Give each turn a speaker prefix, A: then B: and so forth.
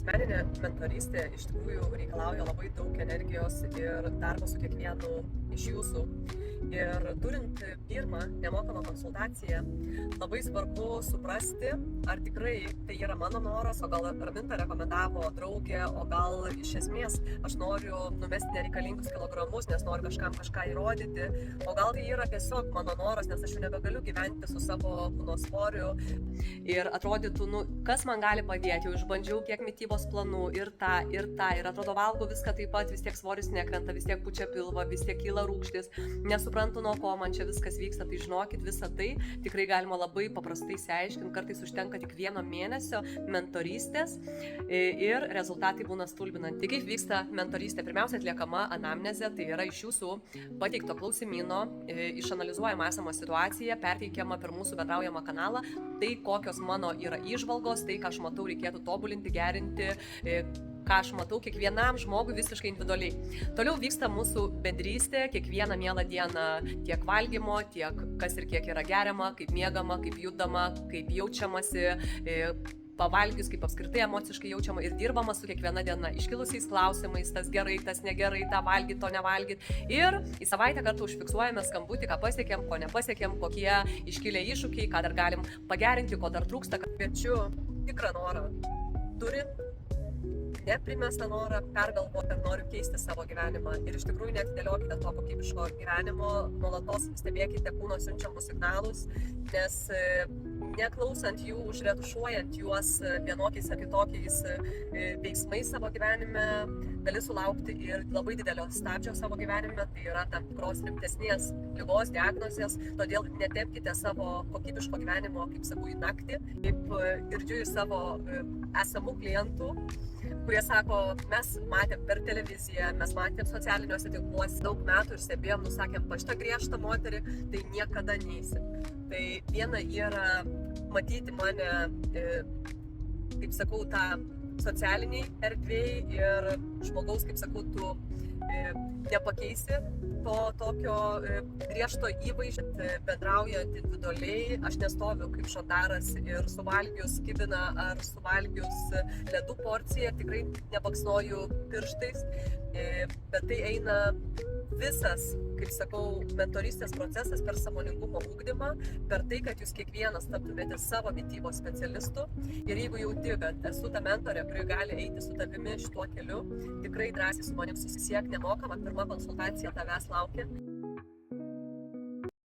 A: Asmeninė mentorystė iš tikrųjų reikalauja labai daug energijos ir darbo su kiekvienu iš jūsų. Ir turint pirmą nemokamą konsultaciją, labai svarbu suprasti, ar tikrai tai yra mano noras, o gal Raminta rekomendavo draugė, o gal iš esmės aš noriu numesti nereikalingus kilogramus, nes noriu kažkam kažką įrodyti, o gal tai yra tiesiog mano noras, nes aš jau nebegaliu gyventi su savo kūno svoriu. Ir atrodytų, kas man gali padėti, jau išbandžiau kiek mitybos planų ir atrodo valgau viską taip pat, vis tiek svoris nekrenta, vis tiek pučia pilvą, vis tiek kyla rūgštis, nesuprantu, nuo ko man čia viskas vyksta, tai žinokit, visą tai tikrai galima labai paprastai išsiaiškinti, kartais užtenka tik 1 mėnesio mentorystės ir rezultatai būna stulbinant. Tai kaip vyksta mentorystė? Pirmiausia atliekama anamnezė, tai yra iš jūsų pateikto klausimyno, išanalizuojama esama situacija, perteikiama per mūsų bendraujamą kanalą, tai kokios mano yra įžvalgos, tai ką aš matau reikėtų tobulinti, gerinti, ką aš matau kiekvienam žmogui visiškai individualiai. Toliau vyksta mūsų bendrystė, kiekvieną mielą dieną tiek valgymo, tiek kas ir kiek yra geriama, kaip miegama, kaip judama, kaip jaučiamasi, pavalgius, kaip apskritai emociškai jaučiama ir dirbama su kiekviena diena, iškilusiais klausimais, tas gerai, tas negerai, tą valgyt, to nevalgyt. Ir į savaitę kartą užfiksuojame skambutį, ką pasiekėm, ko nepasiekėm, kokie iškilę iššūkiai, ką dar galim pagerinti, ko dar trūksta. Kviečiu tikrą norą turint, neprimestą norą pergalvoti, ar noriu keisti savo gyvenimą. Ir iš tikrųjų neatidėliokite to kokybiško gyvenimo, nuolatos stebėkite kūno siunčiamus signalus, nes neklausant jų, užretušuojant juos vienokiais ar kitokiais veiksmais savo gyvenime, gali sulaukti ir labai didelio stabdžio savo gyvenime, tai yra tam tikros rimtesnės ligos diagnozės, todėl netempkite savo kokybiško gyvenimo, kaip sakau, į naktį. Kaip girdžiu iš savo esamų klientų, kurie sako, mes matėm per televiziją, mes matėm socialiniuose tinkluose daug metų ir stebėjom, nusakėm, pa šitą griežtą moterį, tai niekada neįsim. Tai viena yra matyti mane, kaip sakau, tą socialiniai erdvėjai ir žmogaus, kaip sakau, tu nepakeisi to tokio griežto įvaizdžio, bendraujant individualiai. Aš nestoviu kaip žandaras ir suvalgius kibiną ar suvalgius ledų porciją, tikrai nebaksnoju pirštais, bet tai eina visas, kaip sakau, mentorystės procesas per sąmoningumo ugdymą, per tai, kad jūs kiekvienas taptumėte savo mitybos specialistu. Ir jeigu jauti, kad esu ta mentorė, kuri gali eiti su tavimi šituo keliu, tikrai drąsiai su manim susisiek, nemokama pirma konsultacija tavęs laukia.